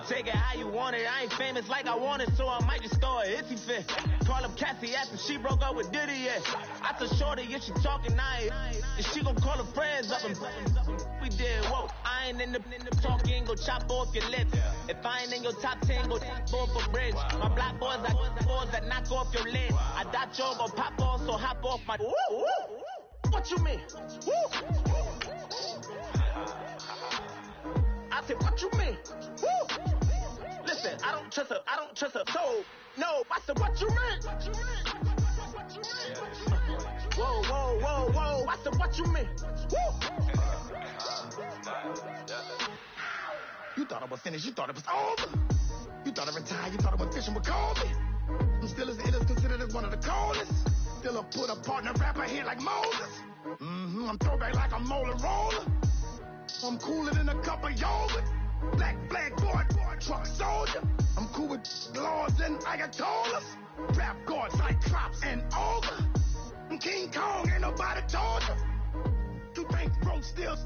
Take it how you want it. I ain't famous like I want it, so I might just throw a hissy fit. Call up Cassie, asked if she broke up with Diddy yet. I told Shorty if she talking, and she gon' call her friends up and we did. Whoa, I ain't in the talking, go chop off your lips. If I ain't in your top 10, go off a bridge. My black boys like boys that knock off your lid. I thought y'all gon' pop off, so hop off my. What you mean? I said, what you mean? Listen, I don't trust her. So, no, I said, what you mean? Whoa, I said, what you mean? You thought I was finished, you thought it was over. You thought I retired, you thought I was fishing with Kobe. I'm still as ill as considered as one of the coldest. Still a put a partner rapper here like Moses. I'm throwback like a molar roller. I'm cooler than a cup of yogurt. Black flag boy, truck soldier. I'm cool with lords and ayatollahs. Rap god, Cyclops and ogre. I'm King Kong, ain't nobody told you. You think Road still.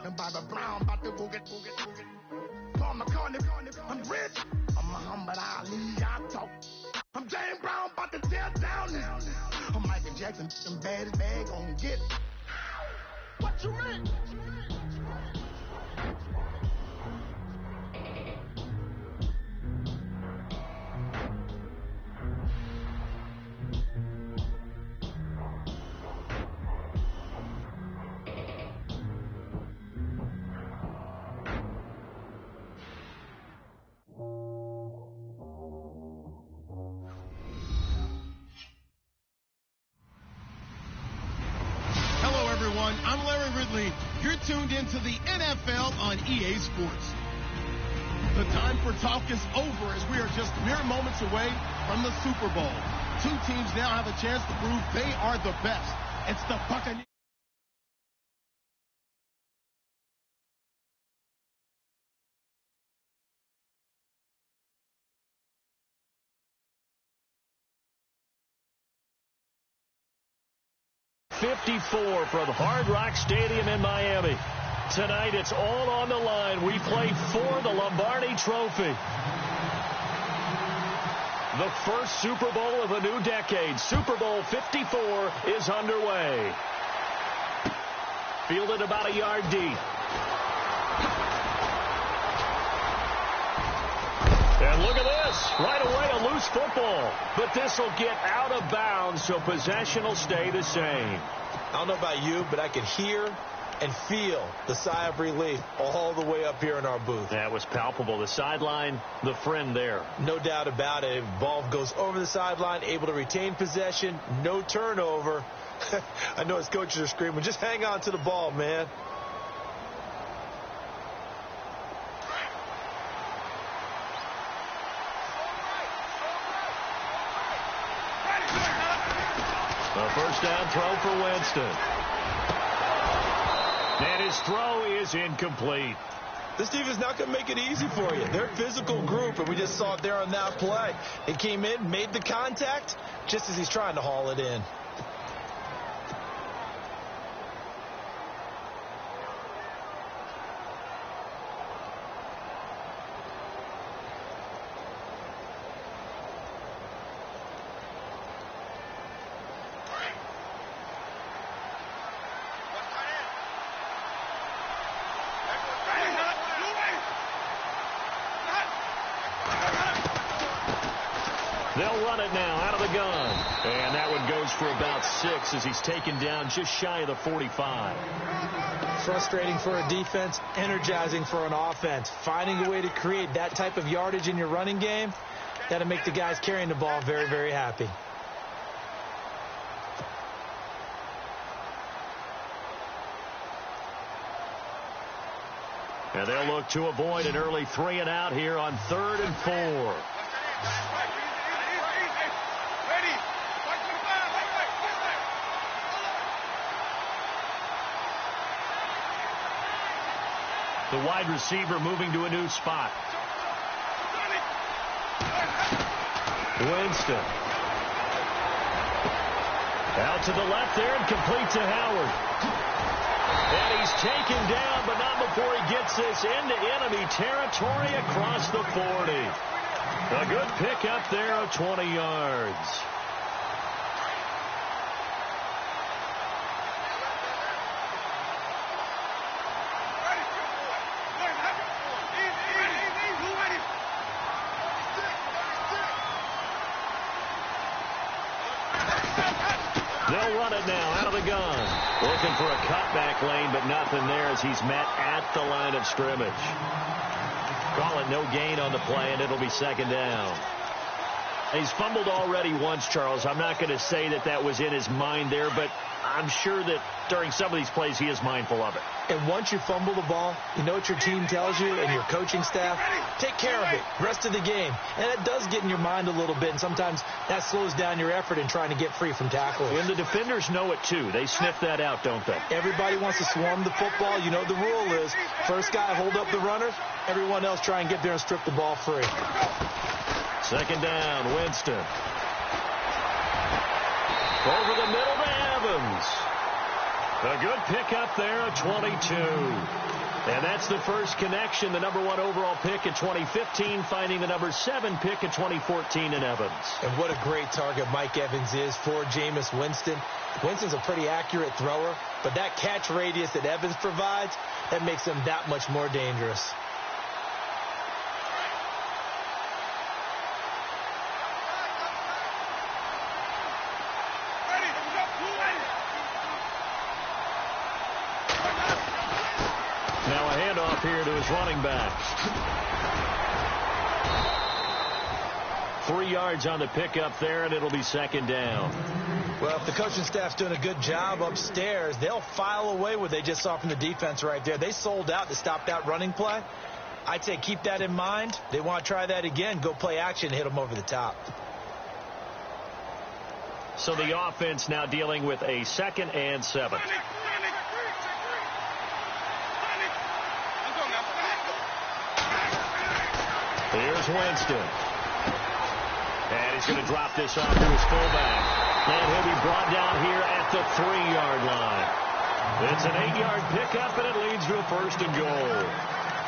And Bobby Brown about to go get. Paul McCartney, I'm rich. I'm Muhammad Ali, I talk. I'm James Brown, about to tear down now. I'm Michael Jackson, them bad as bad gon' get. What you mean? I'm Larry Ridley. You're tuned into the NFL on EA Sports. The time for talk is over as we are just mere moments away from the Super Bowl. Two teams now have a chance to prove they are the best. It's the Buccaneers. '54 from Hard Rock Stadium in Miami. Tonight, it's all on the line. We play for the Lombardi Trophy. The first Super Bowl of a new decade. Super Bowl 54 is underway. Fielded about a yard deep. And look at this. Right away, a loose football. But this will get out of bounds, so possession will stay the same. I don't know about you, but I can hear and feel the sigh of relief all the way up here in our booth. That was palpable. The sideline, the friend there. No doubt about it. Ball goes over the sideline, able to retain possession, no turnover. I know his coaches are screaming, just hang on to the ball, man. A first down throw for Winston. And his throw is incomplete. This team is not going to make it easy for you. They're a physical group, and we just saw it there on that play. He came in, made the contact, just as he's trying to haul it in. They'll run it now out of the gun. And that one goes for about 6 as he's taken down just shy of the 45. Frustrating for a defense, energizing for an offense. Finding a way to create that type of yardage in your running game, that'll make the guys carrying the ball very, very happy. And they'll look to avoid an early 3 and out here on 3rd and 4. The wide receiver moving to a new spot. Winston. Out to the left there and complete to Howard. And he's taken down, but not before he gets this into enemy territory across the 40. A good pick up there of 20 yards. They'll run it now out of the gun. Looking for a cutback lane, but nothing there as he's met at the line of scrimmage. Call it no gain on the play, and it'll be second down. He's fumbled already once, Charles. I'm not going to say that that was in his mind there, but I'm sure that during some of these plays he is mindful of it. And once you fumble the ball, you know what your team tells you and your coaching staff? Take care of it rest of the game. And it does get in your mind a little bit, and sometimes that slows down your effort in trying to get free from tackles. And the defenders know it, too. They sniff that out, don't they? Everybody wants to swarm the football. You know the rule is first guy hold up the runner, everyone else try and get there and strip the ball free. Second down, Winston. Over the middle to Evans. A good pickup there at 22. And that's the first connection, the number 1 overall pick in 2015, finding the number 7 pick in 2014 in Evans. And what a great target Mike Evans is for Jameis Winston. Winston's a pretty accurate thrower, but that catch radius that Evans provides, that makes him that much more dangerous. Here to his running back. 3 yards on the pickup there, and it'll be second down. Well, if the coaching staff's doing a good job upstairs, they'll file away what they just saw from the defense right there. They sold out to stop that running play. I'd say keep that in mind. They want to try that again. Go play action and hit them over the top. So the offense now dealing with a 2nd and 7. Here's Winston. And he's going to drop this off to his fullback. And he'll be brought down here at the 3-yard line. It's an 8-yard pickup, and it leads to a 1st and goal.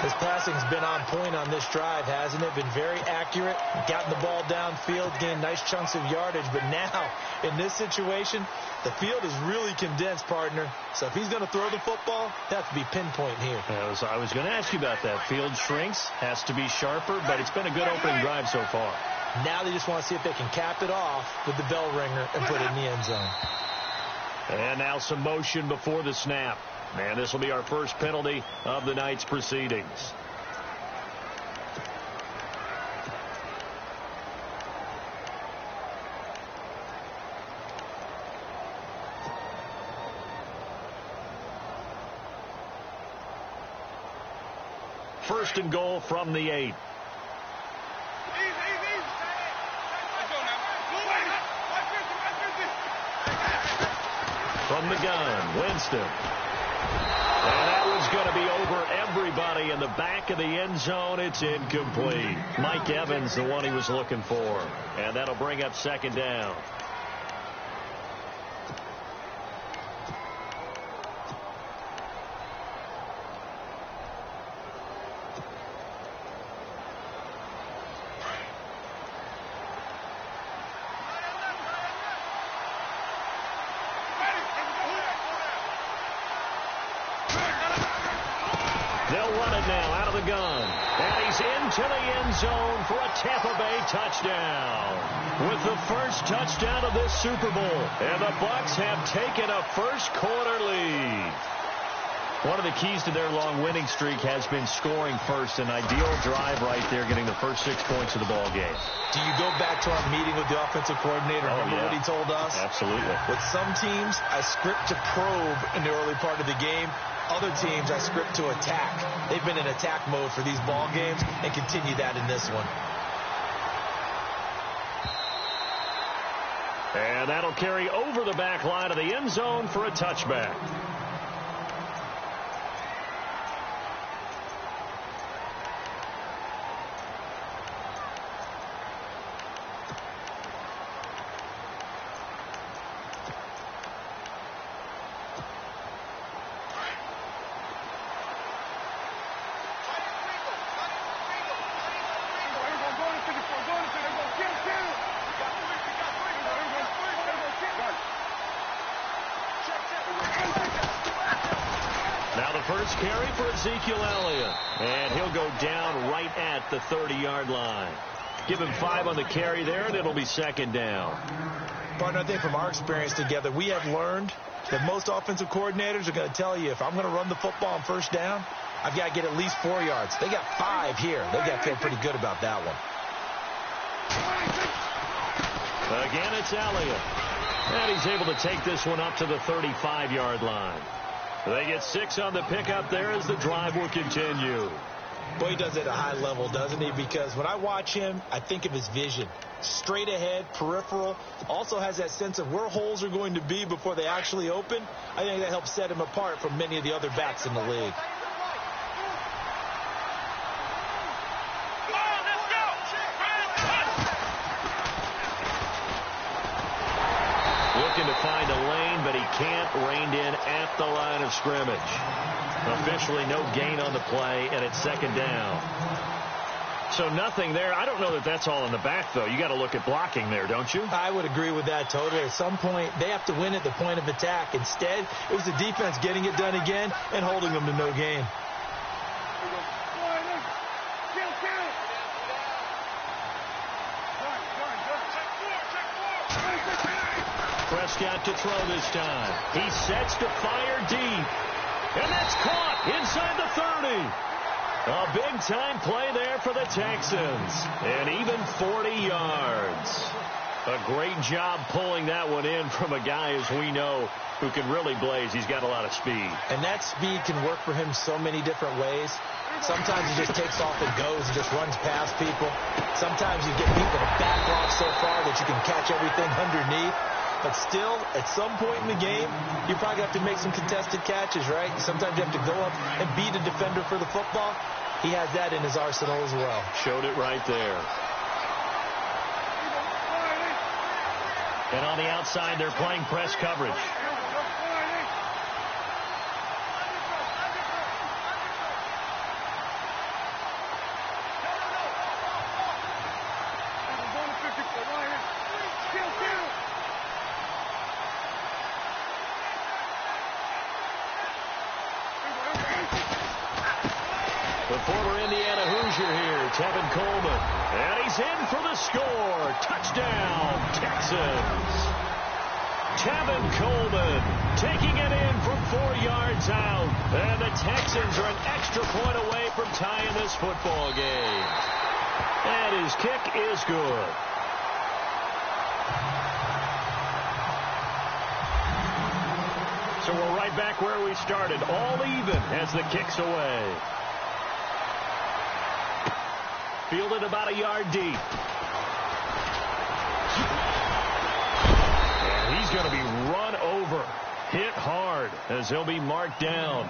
His passing's been on point on this drive, hasn't it? Been very accurate. Gotten the ball downfield, gained nice chunks of yardage. But now, in this situation, the field is really condensed, partner. So if he's going to throw the football, that has to be pinpoint here. I was going to ask you about that. Field shrinks, has to be sharper, but it's been a good opening drive so far. Now they just want to see if they can cap it off with the bell ringer and put it in the end zone. And now some motion before the snap. And this will be our first penalty of the night's proceedings. First and goal from the 8. From the gun, Winston. And that one's going to be over everybody in the back of the end zone. It's incomplete. Mike Evans, the one he was looking for. And that'll bring up second down. They'll run it now out of the gun. And he's into the end zone for a Tampa Bay touchdown. With the first touchdown of this Super Bowl. And the Bucs have taken a first-quarter lead. One of the keys to their long winning streak has been scoring first. An ideal drive right there, getting the first 6 points of the ball game. Do you go back to our meeting with the offensive coordinator? Remember what he told us? Absolutely. With some teams, I script to probe in the early part of the game. Other teams, I script to attack. They've been in attack mode for these ball games and continue that in this one. And that'll carry over the back line of the end zone for a touchback. this carry for Ezekiel Elliott. And he'll go down right at the 30-yard line. Give him 5 on the carry there, and it'll be second down. Partner, I think from our experience together, we have learned that most offensive coordinators are going to tell you, if I'm going to run the football on first down, I've got to get at least 4 yards. They got 5 here. They've got to feel pretty good about that one. Again, it's Elliott. And he's able to take this one up to the 35-yard line. They get 6 on the pickup there as the drive will continue. Boy, he does it at a high level, doesn't he? Because when I watch him, I think of his vision. Straight ahead, peripheral. Also has that sense of where holes are going to be before they actually open. I think that helps set him apart from many of the other backs in the league. Looking to find a lane, but he can't. Reined in at the line of scrimmage. Officially no gain on the play, and it's second down. So nothing there. I don't know that that's all in the back, though. You got to look at blocking there, don't you? I would agree with that totally. At some point, they have to win at the point of attack. Instead, it was the defense getting it done again and holding them to no gain. Prescott to throw this time. He sets to fire deep. And that's caught inside the 30. A big-time play there for the Texans. And even 40 yards. A great job pulling that one in from a guy, as we know, who can really blaze. He's got a lot of speed. And that speed can work for him so many different ways. Sometimes he just takes off and goes and just runs past people. Sometimes you get people to back off so far that you can catch everything underneath. But still, at some point in the game, you probably have to make some contested catches, right? Sometimes you have to go up and beat a defender for the football. He has that in his arsenal as well. Showed it right there. And on the outside, they're playing press coverage. The former Indiana Hoosier here, Tevin Coleman. And he's in for the score. Touchdown, Texans. Tevin Coleman taking it in from 4 yards out. And the Texans are an extra point away from tying this football game. And his kick is good. So we're right back where we started, all even as the kick's away. Fielded about a yard deep. And he's going to be run over, hit hard, as he'll be marked down.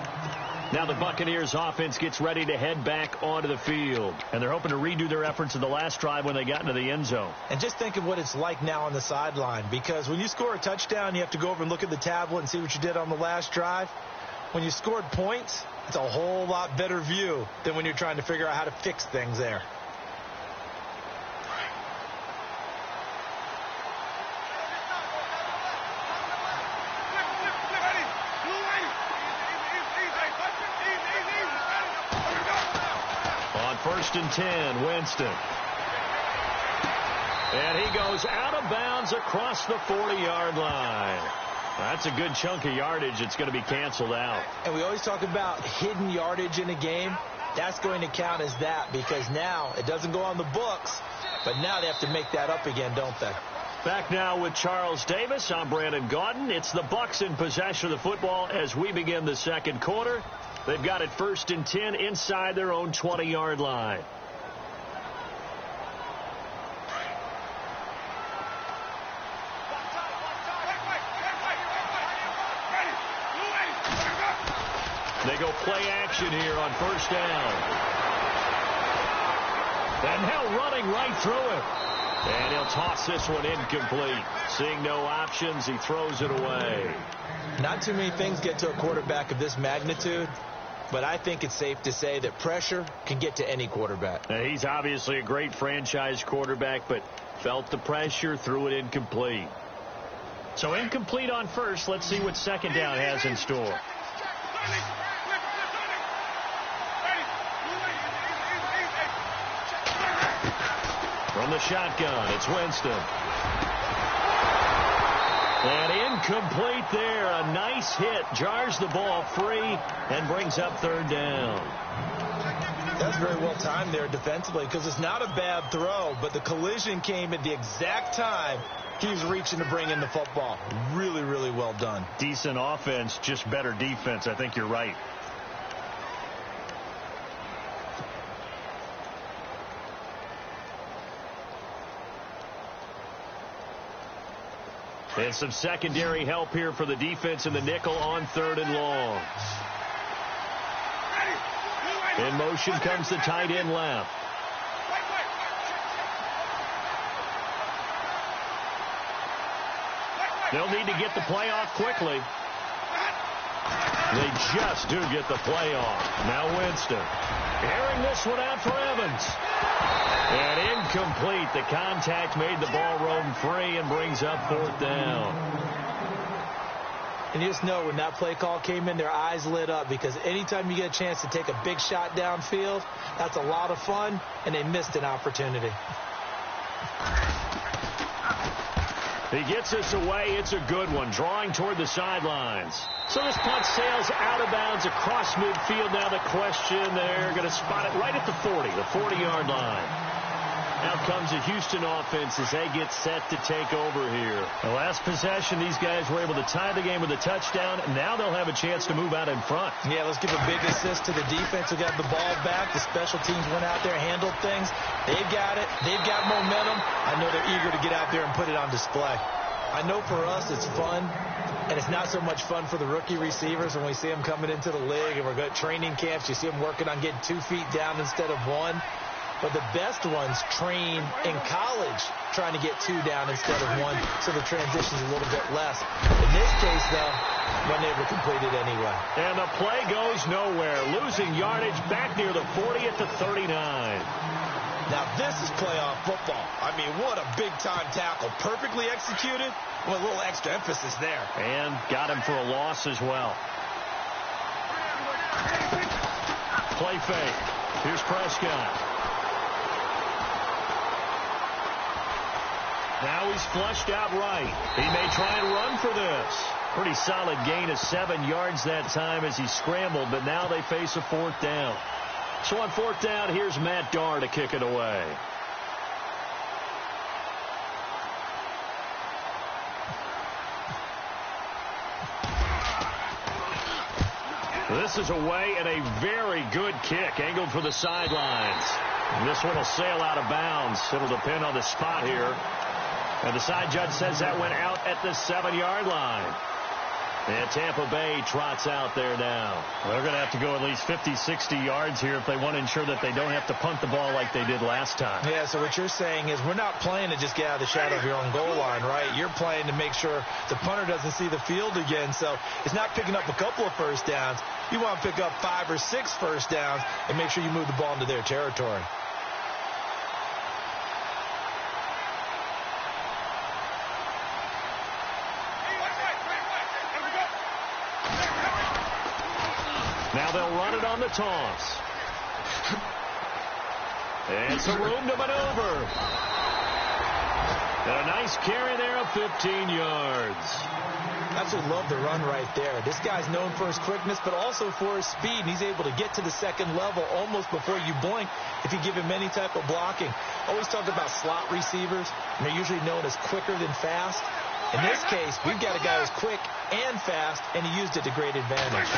Now the Buccaneers offense gets ready to head back onto the field. And they're hoping to redo their efforts in the last drive when they got into the end zone. And just think of what it's like now on the sideline. Because when you score a touchdown, you have to go over and look at the tablet and see what you did on the last drive. When you scored points, it's a whole lot better view than when you're trying to figure out how to fix things there. First and 10, Winston. And he goes out of bounds across the 40-yard line. That's a good chunk of yardage. It's going to be canceled out. And we always talk about hidden yardage in a game. That's going to count as that because now it doesn't go on the books, but now they have to make that up again, don't they? Back now with Charles Davis. I'm Brandon Gaudin. It's the Bucs in possession of the football as we begin the second quarter. They've got it first and 10 inside their own 20-yard line. They go play action here on first down. And now running right through it. And he'll toss this one incomplete. Seeing no options, he throws it away. Not too many things get to a quarterback of this magnitude, but I think it's safe to say that pressure can get to any quarterback. Now, he's obviously a great franchise quarterback, but felt the pressure, threw it incomplete. So incomplete on first. Let's see what second down has in store. From the shotgun, it's Winston. And incomplete there. A nice hit. Jars the ball free and brings up third down. That's very well timed there defensively because it's not a bad throw, but the collision came at the exact time he was reaching to bring in the football. Really, really well done. Decent offense, just better defense. I think you're right. And some secondary help here for the defense in the nickel on third and long. In motion comes the tight end left. They'll need to get the play off quickly. They just do get the play off. Now Winston. Airing this one out for Evans. And incomplete. The contact made the ball roam free and brings up fourth down. And you just know when that play call came in, their eyes lit up because anytime you get a chance to take a big shot downfield, that's a lot of fun, and they missed an opportunity. He gets this away. It's a good one. Drawing toward the sidelines. So this punt sails out of bounds across midfield. Now the question, they're going to spot it right at the 40, the 40-yard line. Out comes the Houston offense as they get set to take over here. The last possession, these guys were able to tie the game with a touchdown, and now they'll have a chance to move out in front. Yeah, let's give a big assist to the defense who got the ball back. The special teams went out there, handled things. They've got it. They've got momentum. I know they're eager to get out there and put it on display. I know for us it's fun, and it's not so much fun for the rookie receivers when we see them coming into the league and we're going to training camps. You see them working on getting 2 feet down instead of 1. But the best ones train in college trying to get 2 down instead of 1, so the transition's a little bit less. In this case, though, we're never completed anyway. And the play goes nowhere. Losing yardage back near the 40 at the 39. Now, this is playoff football. I mean, what a big-time tackle. Perfectly executed with a little extra emphasis there. And got him for a loss as well. Play fake. Here's Prescott. Now he's flushed out right. He may try and run for this. Pretty solid gain of 7 yards that time as he scrambled, but now they face a fourth down. So on fourth down, here's Matt Darr to kick it away. This is away and a very good kick, angled for the sidelines. And this one will sail out of bounds. It'll depend on the spot here. And the side judge says that went out at the 7-yard line. And Tampa Bay trots out there now. They're going to have to go at least 50, 60 yards here if they want to ensure that they don't have to punt the ball like they did last time. Yeah, so what you're saying is we're not playing to just get out of the shadow of your own goal line, right? You're playing to make sure the punter doesn't see the field again. So it's not picking up a couple of first downs. You want to pick up 5 or 6 first downs and make sure you move the ball into their territory. Now they'll run it on the toss. And some room to maneuver. And a nice carry there of 15 yards. Absolutely love the run right there. This guy's known for his quickness, but also for his speed. And he's able to get to the second level almost before you blink if you give him any type of blocking. Always talk about slot receivers, and they're usually known as quicker than fast. In this case, we've got a guy who's quick and fast, and he used it to great advantage.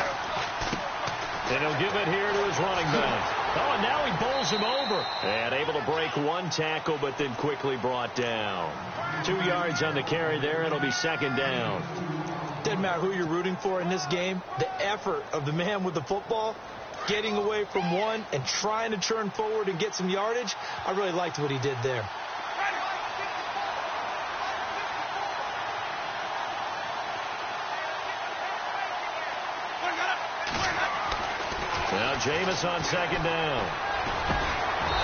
And he'll give it here to his running back. Oh, and now he bowls him over. And able to break 1 tackle, but then quickly brought down. 2 yards on the carry there. It'll be second down. Doesn't matter who you're rooting for in this game. The effort of the man with the football, getting away from one and trying to turn forward and get some yardage, I really liked what he did there. Now Jameis on second down.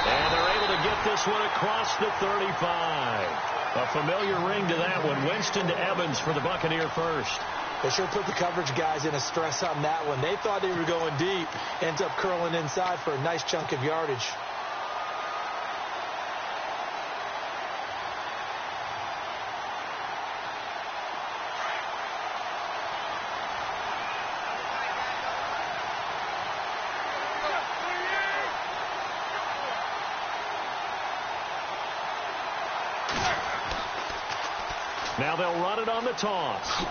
And they're able to get this one across the 35. A familiar ring to that one. Winston to Evans for the Buccaneer first. They sure put the coverage guys in a stress on that one. They thought they were going deep. Ends up curling inside for a nice chunk of yardage. Now they'll run it on the toss.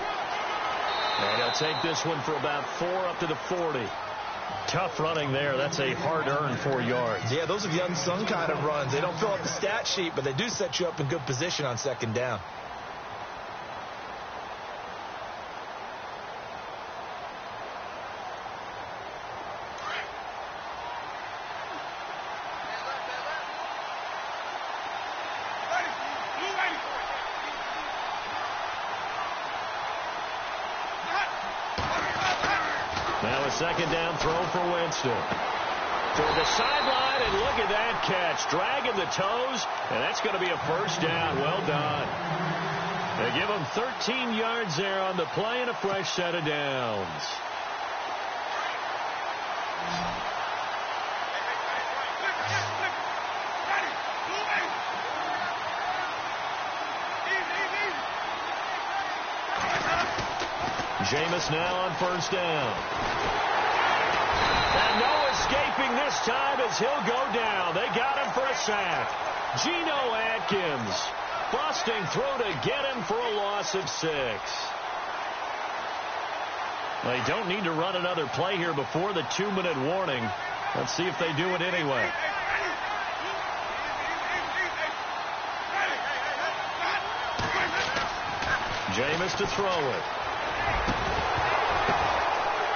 And he'll take this one for about 4 up to the 40. Tough running there. That's a hard-earned 4 yards. Yeah, those are the unsung kind of runs. They don't fill up the stat sheet, but they do set you up in good position on second down. Now a second down throw for Winston. To the sideline, and look at that catch. Dragging the toes, and that's going to be a first down. Well done. They give him 13 yards there on the play and a fresh set of downs. Jameis now on first down. And no escaping this time as he'll go down. They got him for a sack. Geno Atkins busting through to get him for a loss of 6. They don't need to run another play here before the 2-minute warning. Let's see if they do it anyway. Jameis to throw it.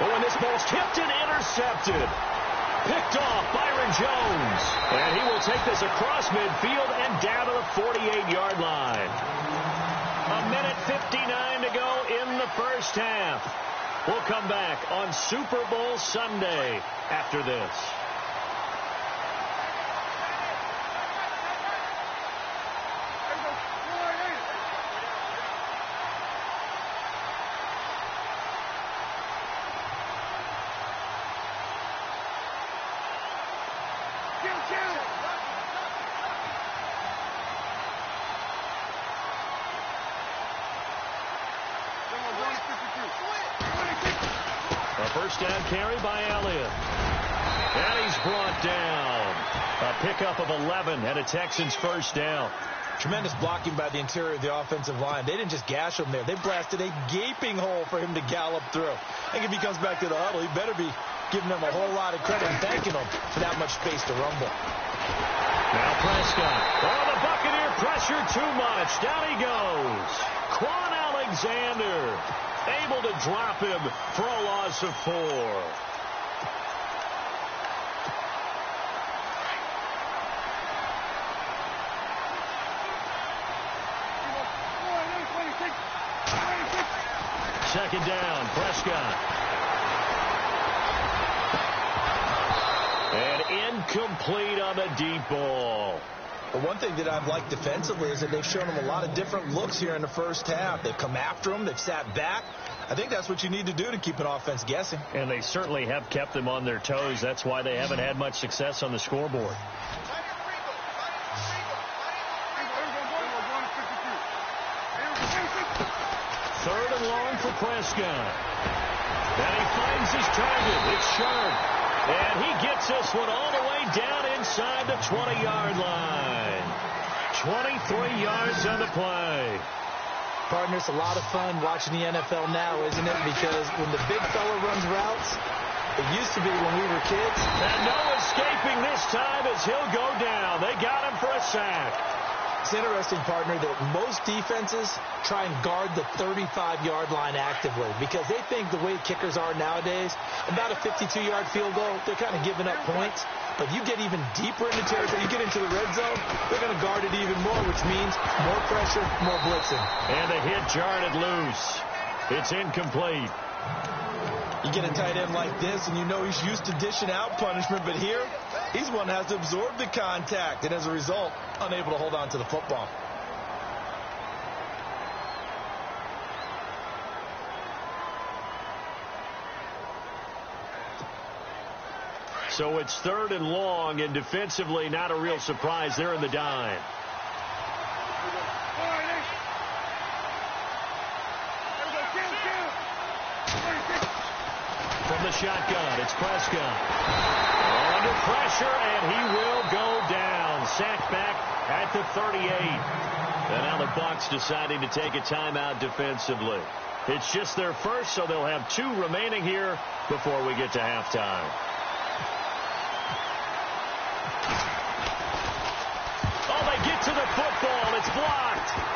Oh, and this ball's tipped and intercepted. Picked off Byron Jones. And he will take this across midfield and down to the 48-yard line. 1:59 to go in the first half. We'll come back on Super Bowl Sunday after this. A first down carry by Elliott. And he's brought down. A pickup of 11 and a Texans first down. Tremendous blocking by the interior of the offensive line. They didn't just gash him there. They blasted a gaping hole for him to gallop through. I think if he comes back to the huddle, he better be giving them a whole lot of credit and thanking them for that much space to rumble. Now Prescott. Oh, the Buccaneer pressure too much. Down he goes. Quan Alexander able to drop him for a loss of 4. Second down, Prescott. And incomplete on the deep ball. But one thing that I've liked defensively is that they've shown him a lot of different looks here in the first half. They've come after him. They've sat back. I think that's what you need to do to keep an offense guessing. And they certainly have kept them on their toes. That's why they haven't had much success on the scoreboard. Third and long for Prescott. And he finds his target. It's Sharp. And he gets this one all the way down inside the 20-yard line. 23 yards on the play. Partner, it's a lot of fun watching the NFL now, isn't it? Because when the big fella runs routes, it used to be when we were kids. And no escaping this time as he'll go down. They got him for a sack. It's interesting, partner, that most defenses try and guard the 35-yard line actively because they think the way kickers are nowadays, about a 52-yard field goal, they're kind of giving up points. But you get even deeper into territory, you get into the red zone, they're going to guard it even more, which means more pressure, more blitzing. And the hit jarred it loose. It's incomplete. You get a tight end like this, and you know he's used to dishing out punishment, but here, he's one that has to absorb the contact, and as a result, unable to hold on to the football. So it's third and long, and defensively not a real surprise. They're in the dime. From the shotgun, it's Prescott. Under pressure, and he will go down. Sacked back at the 38. And now the Bucs deciding to take a timeout defensively. It's just their first, so they'll have 2 remaining here before we get to halftime. Oh, they get to the football. It's blocked.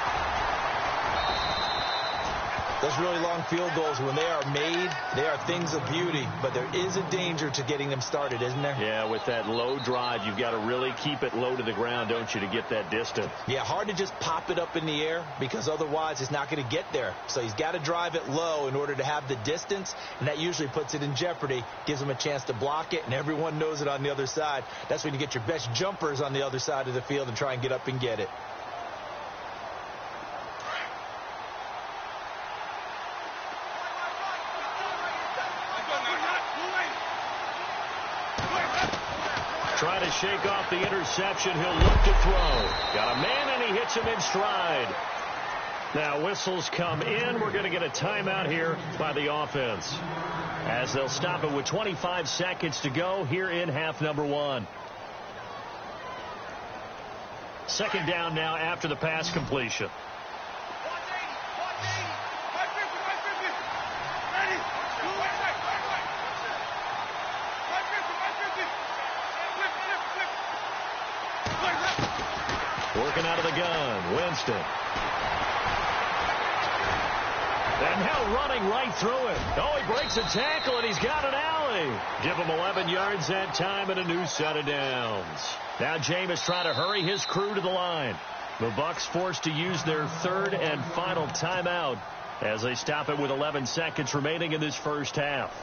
Those really long field goals, when they are made, they are things of beauty. But there is a danger to getting them started, isn't there? Yeah, with that low drive, you've got to really keep it low to the ground, don't you, to get that distance. Yeah, hard to just pop it up in the air because otherwise it's not going to get there. So he's got to drive it low in order to have the distance, and that usually puts it in jeopardy, gives him a chance to block it, and everyone knows it on the other side. That's when you get your best jumpers on the other side of the field and try and get up and get it. Trying to shake off the interception. He'll look to throw. Got a man, and he hits him in stride. Now whistles come in. We're going to get a timeout here by the offense, as they'll stop it with 25 seconds to go here in half number 1. Second down now after the pass completion. Working out of the gun, Winston. And now running right through it. Oh, he breaks a tackle, and he's got an alley. Give him 11 yards that time and a new set of downs. Now Jameis trying to hurry his crew to the line. The Bucs forced to use their 3rd and final timeout as they stop it with 11 seconds remaining in this first half.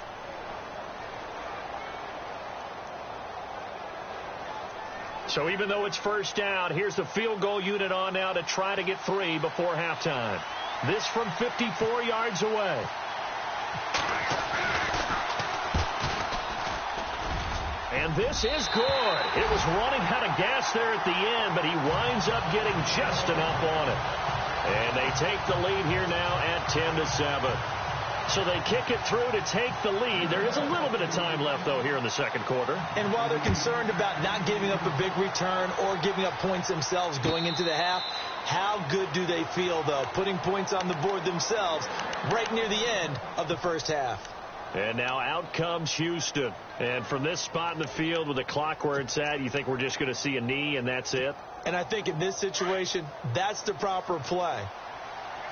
So even though it's first down, here's the field goal unit on now to try to get 3 before halftime. This from 54 yards away. And this is good. It was running out of gas there at the end, but he winds up getting just enough on it. And they take the lead here now at 10-7. So they kick it through to take the lead. There is a little bit of time left, though, here in the second quarter. And while they're concerned about not giving up a big return or giving up points themselves going into the half, how good do they feel, though, putting points on the board themselves right near the end of the first half? And now out comes Houston. And from this spot in the field with the clock where it's at, you think we're just going to see a knee and that's it? And I think in this situation, that's the proper play.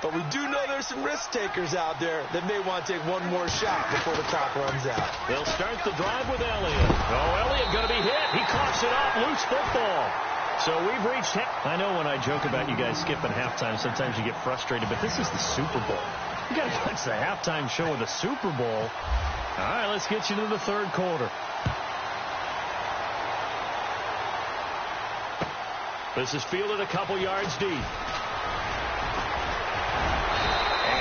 But we do know there's some risk takers out there that may want to take one more shot before the clock runs out. They'll start the drive with Elliott. Oh, Elliott going to be hit. He coughs it up. Loose football. So we've reached I know when I joke about you guys skipping halftime, sometimes you get frustrated, but this is the Super Bowl. You got to catch the halftime show of the Super Bowl. All right, let's get you to the third quarter. This is fielded a couple yards deep.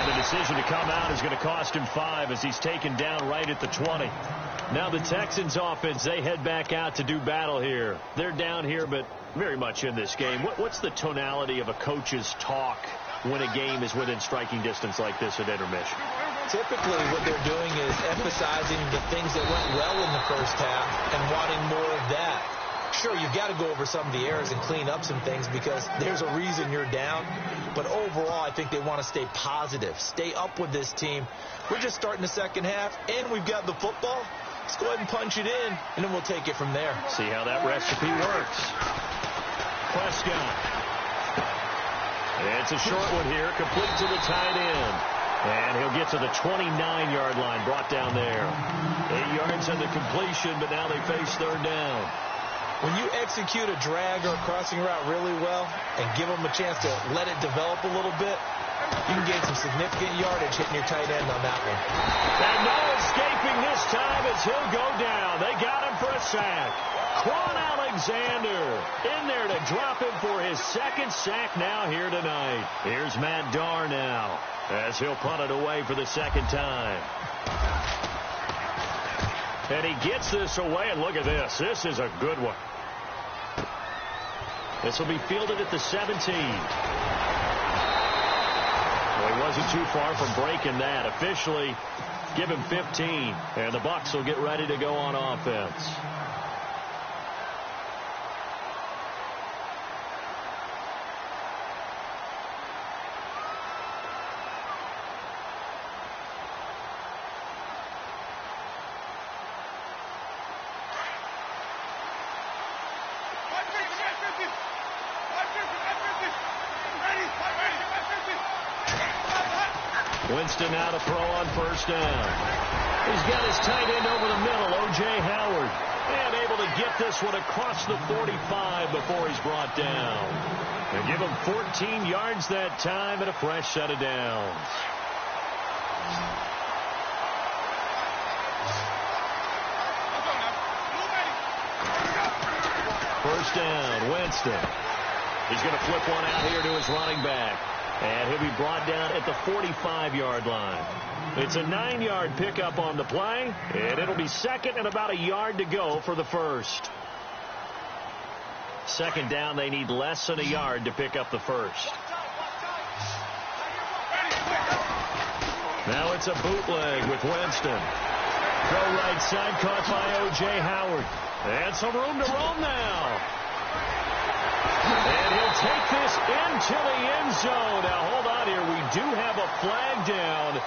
The decision to come out is going to cost him 5 as he's taken down right at the 20. Now the Texans offense, they head back out to do battle here. They're down here, but very much in this game. What's the tonality of a coach's talk when a game is within striking distance like this at intermission? Typically what they're doing is emphasizing the things that went well in the first half and wanting more of that. Sure, you've got to go over some of the errors and clean up some things because there's a reason you're down. But overall, I think they want to stay positive, stay up with this team. We're just starting the second half, and we've got the football. Let's go ahead and punch it in, and then we'll take it from there. See how that recipe works. Prescott. It's a short one here, complete to the tight end. And he'll get to the 29-yard line, brought down there. 8 yards on the completion, but now they face third down. When you execute a drag or a crossing route really well and give them a chance to let it develop a little bit, you can gain some significant yardage hitting your tight end on that one. And no escaping this time as he'll go down. They got him for a sack. Quan Alexander in there to drop him for his second sack now here tonight. Here's Matt Darr now as he'll punt it away for the second time. And he gets this away, and look at this. This is a good one. This will be fielded at the 17. Well, he wasn't too far from breaking that. Officially, give him 15, and the Bucs will get ready to go on offense. Winston now to throw on first down. He's got his tight end over the middle, O.J. Howard. And able to get this one across the 45 before he's brought down. And give him 14 yards that time and a fresh set of downs. First down, Winston. He's going to flip one out here to his running back. And he'll be brought down at the 45-yard line. It's a 9-yard pickup on the play, and it'll be second and about a yard to go for the first. Second down, they need less than a yard to pick up the first. Now it's a bootleg with Winston. Throw right side, caught by O.J. Howard. And some room to roam now. And he'll take this into the end zone. Now, hold on here. We do have a flag down.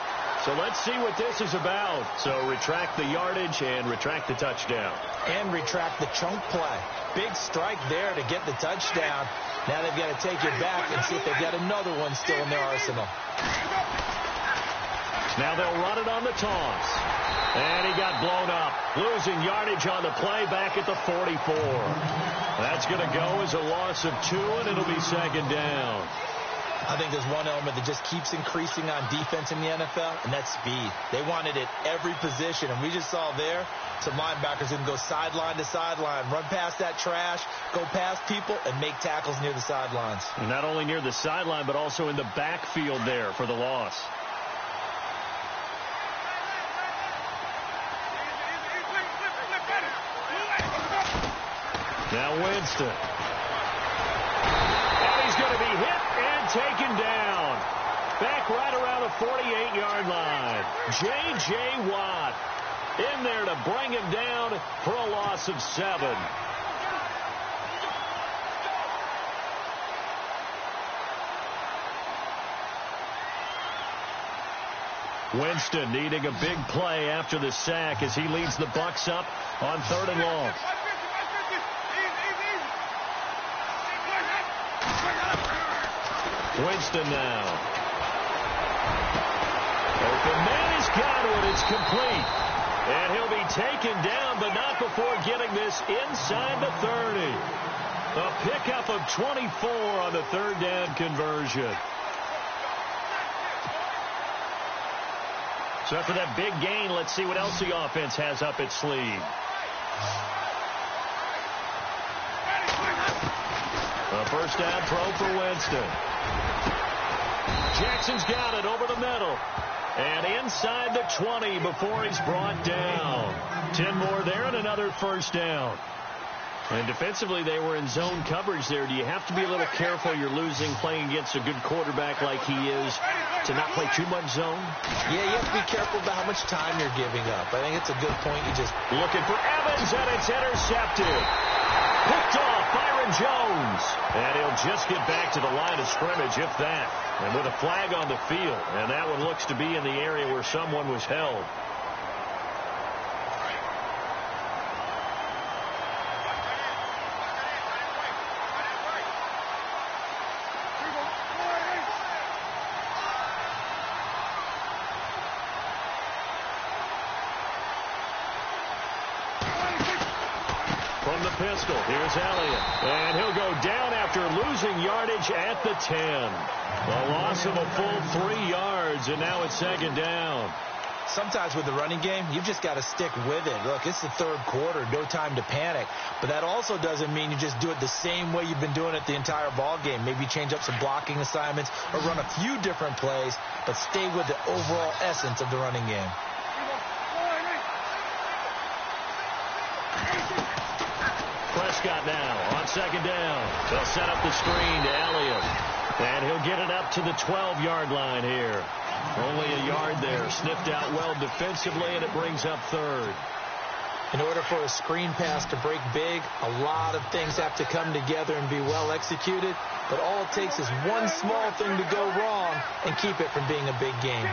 So let's see what this is about. So retract the yardage and retract the touchdown. And retract the chunk play. Big strike there to get the touchdown. Now they've got to take it back and see if they've got another one still in their arsenal. Now they'll run it on the toss. And he got blown up. Losing yardage on the play back at the 44. That's going to go as a loss of 2, and it'll be second down. I think there's one element that just keeps increasing on defense in the NFL, and that's speed. They want it at every position, and we just saw there some linebackers who can go sideline to sideline, run past that trash, go past people, and make tackles near the sidelines. And not only near the sideline, but also in the backfield there for the loss. Now Winston. And he's going to be hit and taken down. Back right around the 48-yard line. J.J. Watt in there to bring him down for a loss of 7. Winston needing a big play after the sack as he leads the Bucs up on 3rd and long. Winston now. Open man is Godwin. It's complete. And he'll be taken down, but not before getting this inside the 30. A pickup of 24 on the 3rd down conversion. So after that big gain, let's see what else the offense has up its sleeve. A first down throw for Winston. Jackson's got it over the middle. And inside the 20 before he's brought down. 10 more there and another first down. And defensively, they were in zone coverage there. Do you have to be a little careful? You're losing playing against a good quarterback like he is to not play too much zone? Yeah, you have to be careful about how much time you're giving up. I think it's a good point. You just looking for Evans, and it's intercepted. Picked off Byron Jones. And he'll just get back to the line of scrimmage, if that. And with a flag on the field. And that one looks to be in the area where someone was held. Pistol. Here's Elliott. And he'll go down after losing yardage at the 10. A loss of a full 3 yards, and now it's second down. Sometimes with the running game, you've just got to stick with it. Look, it's the 3rd quarter, no time to panic. But that also doesn't mean you just do it the same way you've been doing it the entire ball game. Maybe change up some blocking assignments or run a few different plays, but stay with the overall essence of the running game. Prescott now on second down. They'll set up the screen to Elliott. And he'll get it up to the 12-yard line here. Only a yard there. Sniffed out well defensively, and it brings up 3rd. In order for a screen pass to break big, a lot of things have to come together and be well executed. But all it takes is one small thing to go wrong and keep it from being a big game.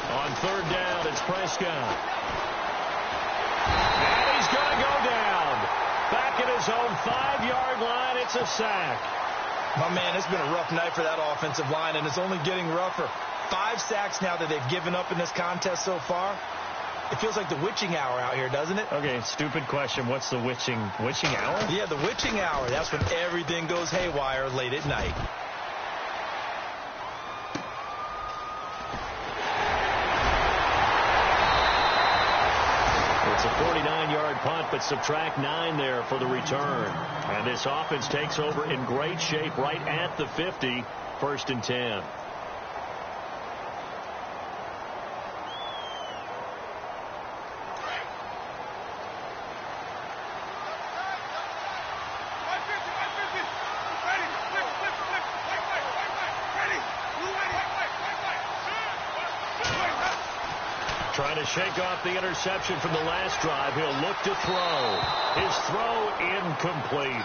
On 3rd down, it's Prescott. And he's going to go down. Back at his own 5-yard line, it's a sack. My man, it's been a rough night for that offensive line, and it's only getting rougher. 5 sacks now that they've given up in this contest so far. It feels like the witching hour out here, doesn't it? Okay, stupid question. What's the witching hour? Yeah, the witching hour. That's when everything goes haywire late at night. It's a 49-yard punt, but subtract 9 there for the return. And this offense takes over in great shape right at the 50, 1st and 10. Trying to shake off the interception from the last drive. He'll look to throw. His throw incomplete.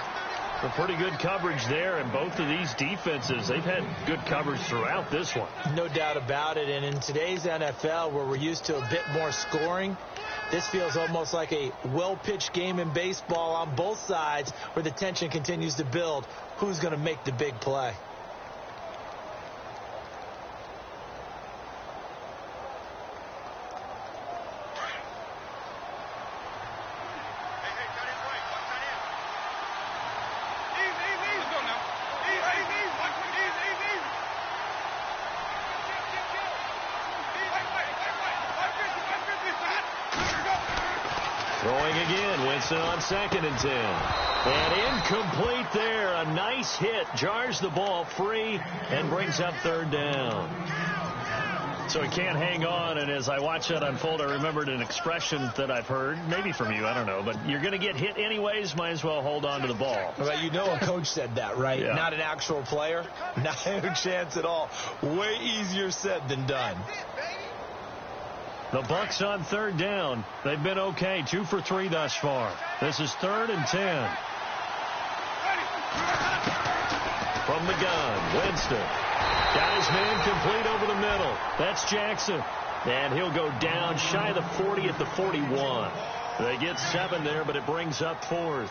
A pretty good coverage there, and both of these defenses, they've had good coverage throughout this one. No doubt about it, and in today's NFL, where we're used to a bit more scoring, this feels almost like a well-pitched game in baseball on both sides where the tension continues to build. Who's going to make the big play? Throwing again, Winston on 2nd and 10. And incomplete there. A nice hit. Jars the ball free and brings up 3rd down. So he can't hang on, and as I watch that unfold, I remembered an expression that I've heard, maybe from you, I don't know, but you're going to get hit anyways, might as well hold on to the ball. Well, you know a coach said that, right? Yeah. Not an actual player. Not a chance at all. Way easier said than done. The Bucs on 3rd down. They've been okay. 2 for 3 thus far. This is 3rd and 10. From the gun, Winston. Got his man complete over the middle. That's Jackson. And he'll go down shy of the 40 at the 41. They get 7 there, but it brings up 4th.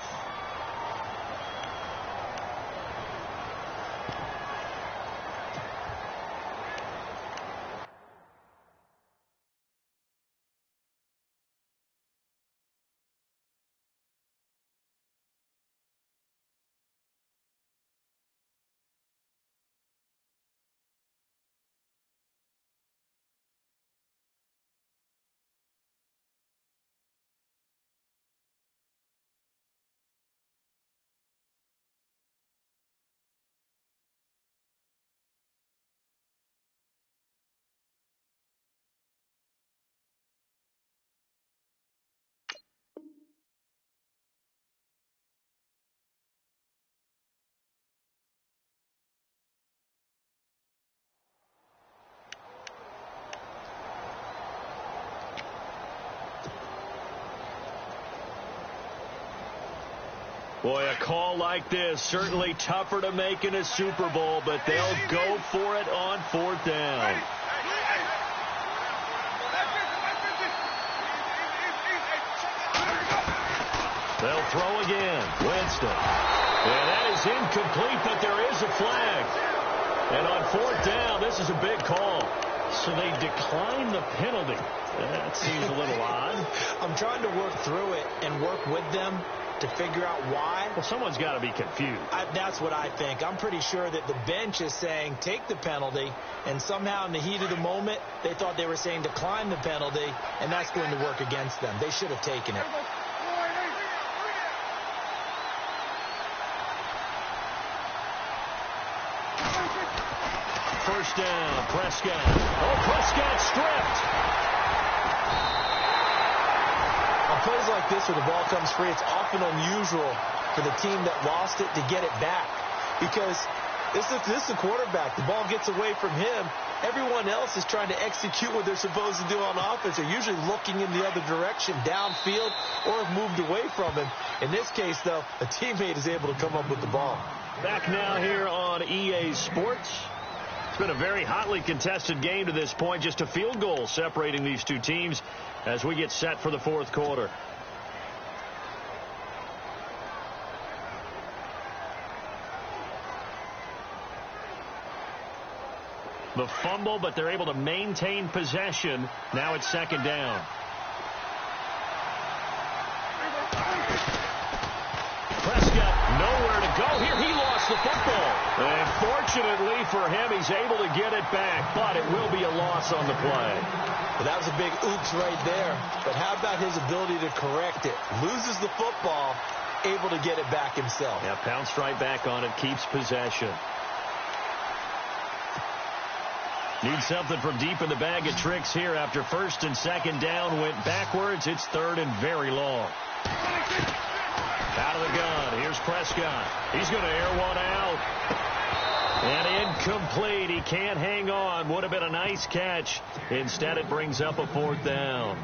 Boy, a call like this, certainly tougher to make in a Super Bowl, but they'll go for it on 4th down. They'll throw again. Winston. And that is incomplete, but there is a flag. And on 4th down, this is a big call. So they decline the penalty. That seems a little odd. I'm trying to work through it and work with them to figure out why. Well, someone's got to be confused. That's what I think. I'm pretty sure that the bench is saying take the penalty, and somehow in the heat of the moment, they thought they were saying decline the penalty, and that's going to work against them. They should have taken it. First down, Prescott. Oh, Prescott stripped. On plays like this where the ball comes free, it's often unusual for the team that lost it to get it back. Because this is a quarterback. The ball gets away from him. Everyone else is trying to execute what they're supposed to do on offense. They're usually looking in the other direction, downfield, or have moved away from him. In this case, though, a teammate is able to come up with the ball. Back now here on EA Sports. It's been a very hotly contested game to this point. Just a field goal separating these two teams as we get set for the fourth quarter. The fumble, but they're able to maintain possession. Now it's second down. Prescott nowhere to go here. He lost the football. And fortunately for him, he's able to get it back, but it will be a loss on the play. Well, that was a big oops right there. But how about his ability to correct it? Loses the football, able to get it back himself. Yeah, pounced right back on it, keeps possession. Need something from deep in the bag of tricks here after first and second down went backwards. It's third and very long. Out of the gun. Here's Prescott. He's going to air one out. And incomplete. He can't hang on. Would have been a nice catch. Instead, it brings up a fourth down.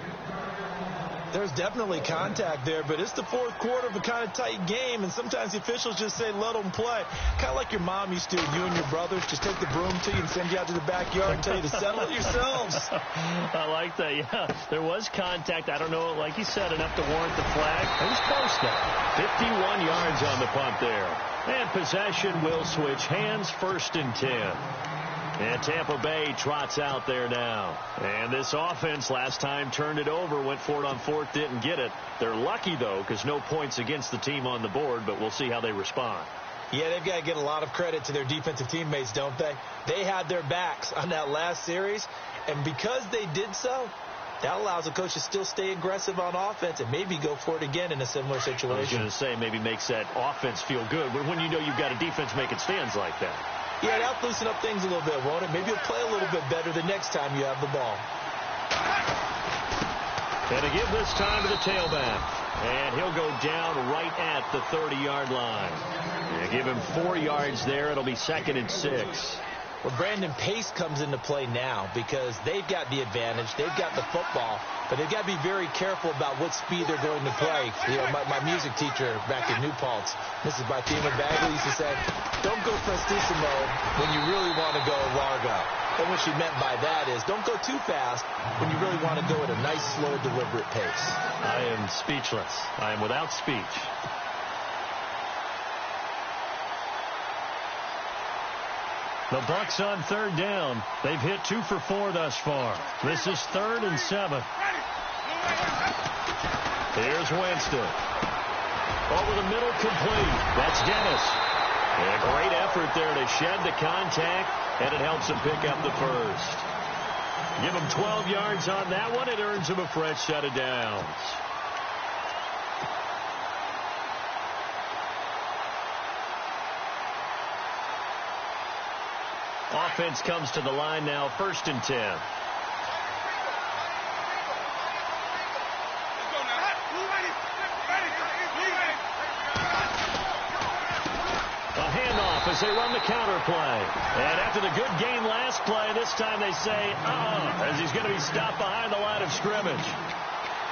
There's definitely contact there, but it's the fourth quarter of a kind of tight game, and sometimes the officials just say, let them play. Kind of like your mom used to, you and your brothers just take the broom to you and send you out to the backyard and tell you to settle it yourselves. I like that, yeah. There was contact. I don't know, like you said, enough to warrant the flag. It was close, though. 51 yards on the punt there. And possession will switch hands, first and 10. And Tampa Bay trots out there now. And this offense last time turned it over, went for it on fourth, didn't get it. They're lucky, though, because no points against the team on the board, but we'll see how they respond. Yeah, they've got to get a lot of credit to their defensive teammates, don't they? They had their backs on that last series, and because they did so, that allows the coach to still stay aggressive on offense and maybe go for it again in a similar situation. I was going to say maybe makes that offense feel good, but when you know you've got a defense making stands like that. Yeah, that'll loosen up things a little bit, won't it? Maybe you'll play a little bit better the next time you have the ball. And to give this time to the tailback. And he'll go down right at the 30-yard line. And give him 4 yards there. It'll be second and 6. Well, Brandon, pace comes into play now because they've got the advantage. They've got the football, but they've got to be very careful about what speed they're going to play. You know, my music teacher back in New Paltz, Mrs. Bathema Bagley, used to say, don't go prestissimo when you really want to go largo. And what she meant by that is don't go too fast when you really want to go at a nice, slow, deliberate pace. I am speechless. I am without speech. The Bucs on third down. They've hit 2 for 4 thus far. This is third and 7. Here's Winston. Over the middle, complete. That's Dennis. And a great effort there to shed the contact, and it helps him pick up the first. Give him 12 yards on that one. It earns him a fresh set of downs. Offense comes to the line now, first and 10. A handoff as they run the counter play. And after the good game last play, this time they say, as he's going to be stopped behind the line of scrimmage.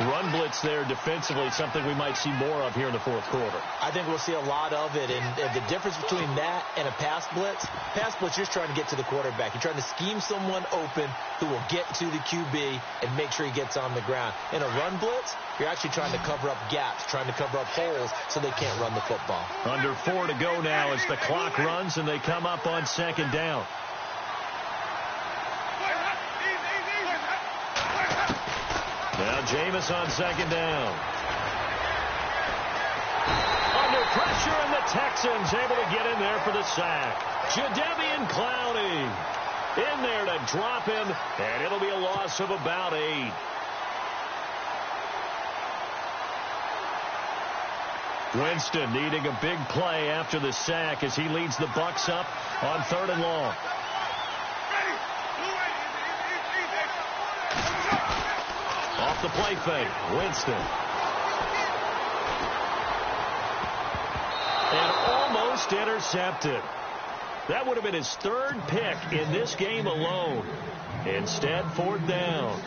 Run blitz there defensively, something we might see more of here in the fourth quarter. I think we'll see a lot of it, and the difference between that and a pass blitz, you're just trying to get to the quarterback. You're trying to scheme someone open who will get to the QB and make sure he gets on the ground. In a run blitz, you're actually trying to cover up gaps, trying to cover up holes so they can't run the football. Under 4 to go now as the clock runs and they come up on second down. Now Jameis on second down. Under pressure, and the Texans able to get in there for the sack. Jadeveon Clowney in there to drop him, and it'll be a loss of about 8. Winston needing a big play after the sack as he leads the Bucs up on third and long. Off the play fake, Winston. And almost intercepted. That would have been his third pick in this game alone. Instead, fourth down.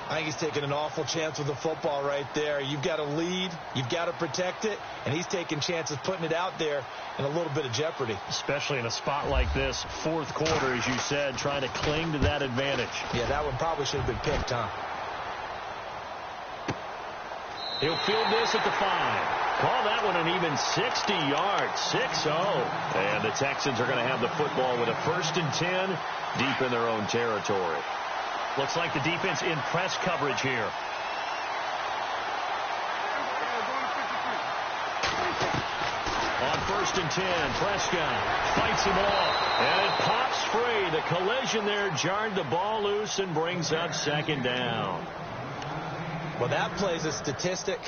I think he's taking an awful chance with the football right there. You've got to lead. You've got to protect it. And he's taking chances putting it out there in a little bit of jeopardy. Especially in a spot like this, fourth quarter, as you said, trying to cling to that advantage. Yeah, that one probably should have been picked, huh? He'll field this at the 5. Call that one an even 60 yards, 6-0. And the Texans are going to have the football with a 1st and 10 deep in their own territory. Looks like the defense in press coverage here. On 1st and 10, Prescott fights him off, and it pops free. The collision there jarred the ball loose and brings up 2nd down. Well, that plays a statistic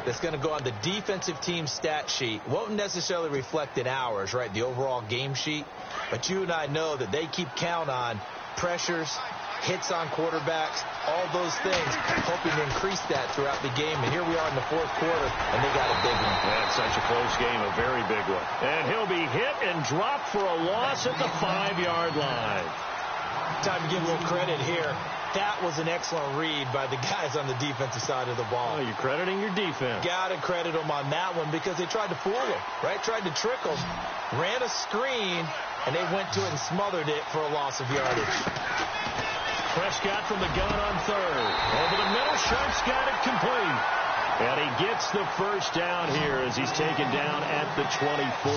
that's going to go on the defensive team stat sheet. Won't necessarily reflect in ours, right, the overall game sheet. But you and I know that they keep count on pressures, hits on quarterbacks, all those things, hoping to increase that throughout the game. And here we are in the 4th quarter, and they got a big one. That's such a close game, a very big one. And he'll be hit and dropped for a loss at the 5-yard line. Time to give a little credit here. That was an excellent read by the guys on the defensive side of the ball. Oh, you're crediting your defense. Got to credit them on that one because they tried to fool them, right? Tried to trick them, ran a screen, and they went to it and smothered it for a loss of yardage. Prescott from the gun on 3rd. Over the middle, Sharp's got it complete. And he gets the 1st down here as he's taken down at the 24.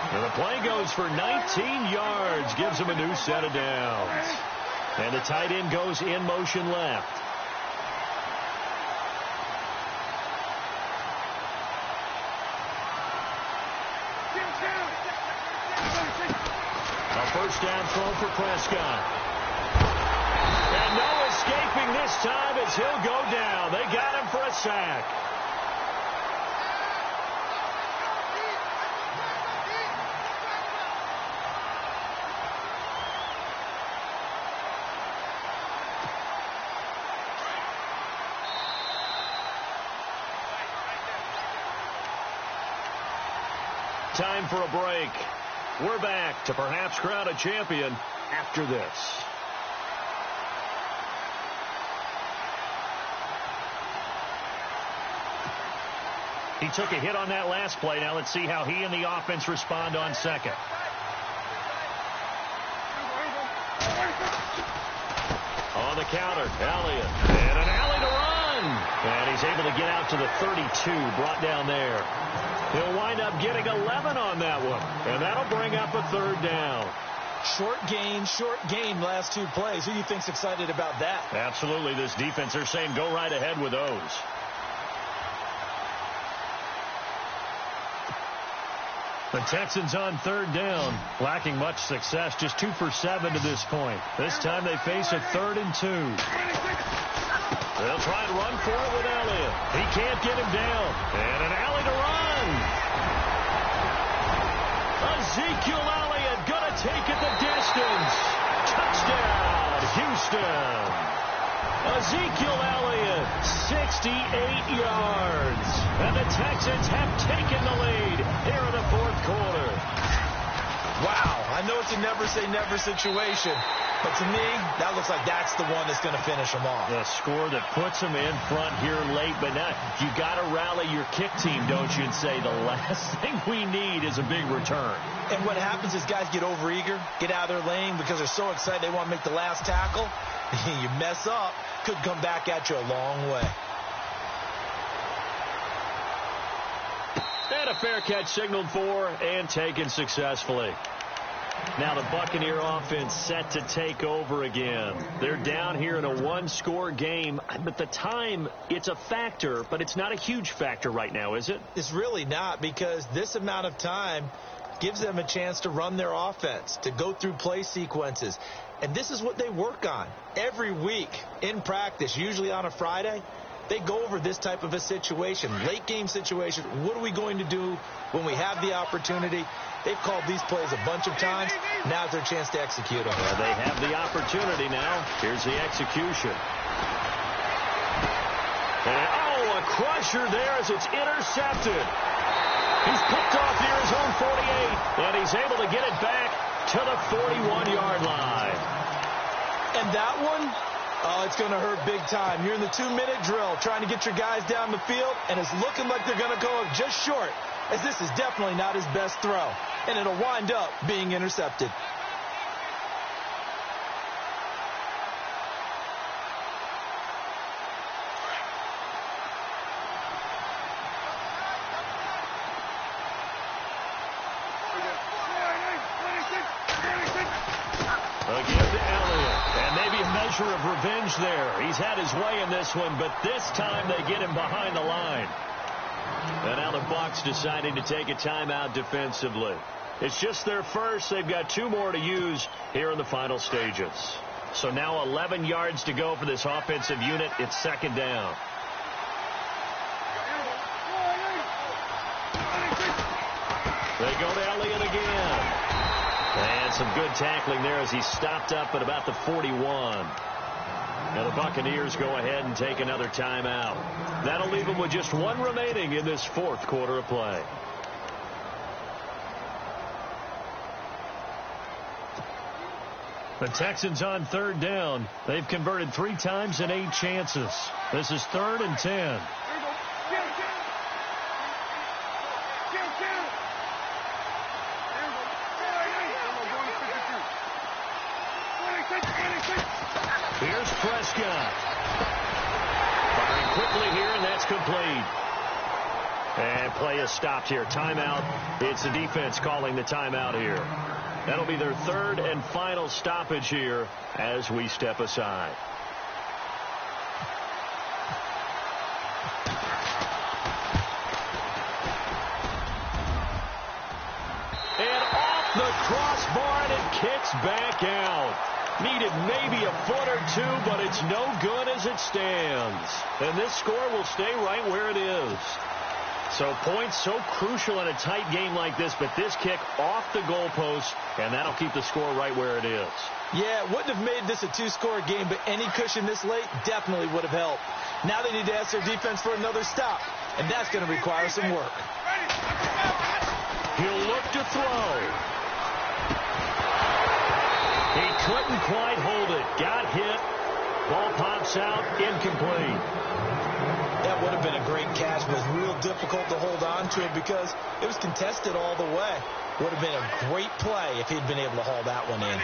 And the play goes for 19 yards, gives him a new set of downs. And the tight end goes in motion left. A 1st down throw for Prescott. And no escaping this time as he'll go down. They got him for a sack. Time for a break. We're back to perhaps crown a champion after this. He took a hit on that last play. Now let's see how he and the offense respond on 2nd. On the counter, Elliott. And an alley to run. And he's able to get out to the 32, brought down there. He'll wind up getting 11 on that one. And that'll bring up a 3rd down. Short gain last 2 plays. Who do you think's excited about that? Absolutely. This defense, they're saying go right ahead with those. The Texans on 3rd down, lacking much success, just 2 for 7 to this point. This time they face a 3rd and 2. They'll try and run for it with Elliott. He can't get him down. And an alley to run. Ezekiel Elliott going to take it the distance. Touchdown, Houston. Ezekiel Elliott, 68 yards. And the Texans have taken the lead here in the 4th quarter. Wow, I know it's a never-say-never situation, but to me, that looks like that's the one that's going to finish them off. The score that puts them in front here late, but now you got to rally your kick team, don't you, and say the last thing we need is a big return. And what happens is guys get overeager, get out of their lane because they're so excited they want to make the last tackle. You mess up, could come back at you a long way. And a fair catch signaled for and taken successfully. Now the Buccaneer offense set to take over again. They're down here in a 1-score game, but the time, it's a factor, but it's not a huge factor right now, is it? It's really not, because this amount of time gives them a chance to run their offense, to go through play sequences. And this is what they work on every week in practice, usually on a Friday. They go over this type of a situation, late game situation. What are we going to do when we have the opportunity? They've called these plays a bunch of times. Now's their chance to execute them. Well, they have the opportunity now. Here's the execution. And, a crusher there as it's intercepted. He's picked off near his own 48, and he's able to get it back to the 41-yard line. And that one, it's going to hurt big time. You're in the 2-minute drill trying to get your guys down the field, and it's looking like they're going to go just short, as this is definitely not his best throw, and it'll wind up being intercepted. They give to Elliott. And maybe a measure of revenge there. He's had his way in this one, but this time they get him behind the line. And now the Bucs deciding to take a timeout defensively. It's just their first. They've got 2 more to use here in the final stages. So now 11 yards to go for this offensive unit. It's 2nd down. They go to Elliott again. And some good tackling there as he stopped up at about the 41. Now the Buccaneers go ahead and take another timeout. That'll leave them with just 1 remaining in this 4th quarter of play. The Texans on 3rd down. They've converted 3 times in 8 chances. This is 3rd and 10. Here's Prescott. Firing quickly here, and that's complete. And play is stopped here. Timeout. It's the defense calling the timeout here. That'll be their 3rd and final stoppage here as we step aside. And off the crossbar, and it kicks back out. Needed maybe a foot or 2, but it's no good as it stands. And this score will stay right where it is. So points so crucial in a tight game like this, but this kick off the goalpost, and that'll keep the score right where it is. Yeah, it wouldn't have made this a 2-score game, but any cushion this late definitely would have helped. Now they need to ask their defense for another stop, and that's going to require some work. He'll look to throw. He couldn't quite hold it. Got hit. Ball pops out. Incomplete. That would have been a great catch, but it was real difficult to hold on to it because it was contested all the way. Would have been a great play if he'd been able to haul that one in.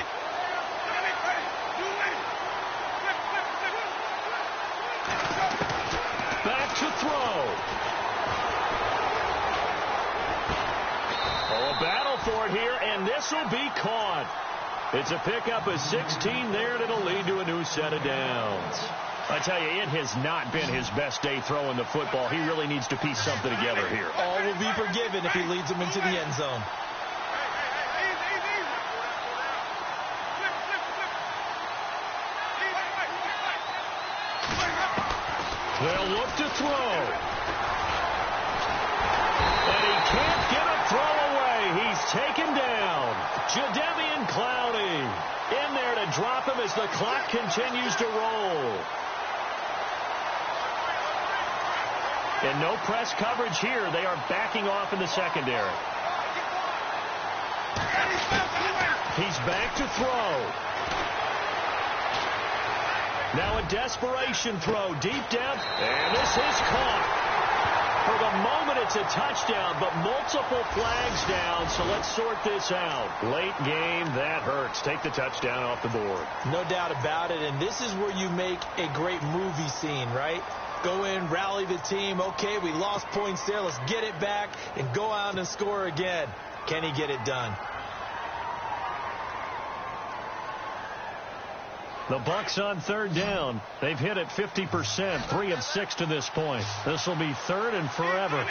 Back to throw. Oh, a battle for it here, and this will be caught. It's a pickup of 16 there, and it'll lead to a new set of downs. I tell you, it has not been his best day throwing the football. He really needs to piece something together here. All will be forgiven if he leads them into the end zone. They'll look to throw. And he can't get a throw away. He's taken down. Jadeveon Clowney in there to drop him as the clock continues to roll. And no press coverage here. They are backing off in the secondary. He's back to throw. Now a desperation throw deep down. And this is caught. For the moment, it's a touchdown, but multiple flags down, so let's sort this out. Late game, that hurts. Take the touchdown off the board. No doubt about it, and this is where you make a great movie scene, right? Go in, rally the team. Okay, we lost points there. Let's get it back and go out and score again. Can he get it done? The Bucs on 3rd down. They've hit it 50%, 3 of 6 to this point. This will be 3rd and forever.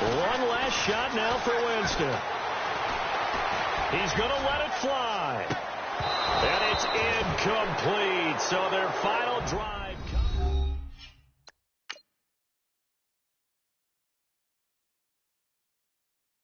One last shot now for Winston. He's going to let it fly. And it's incomplete. So their final drive.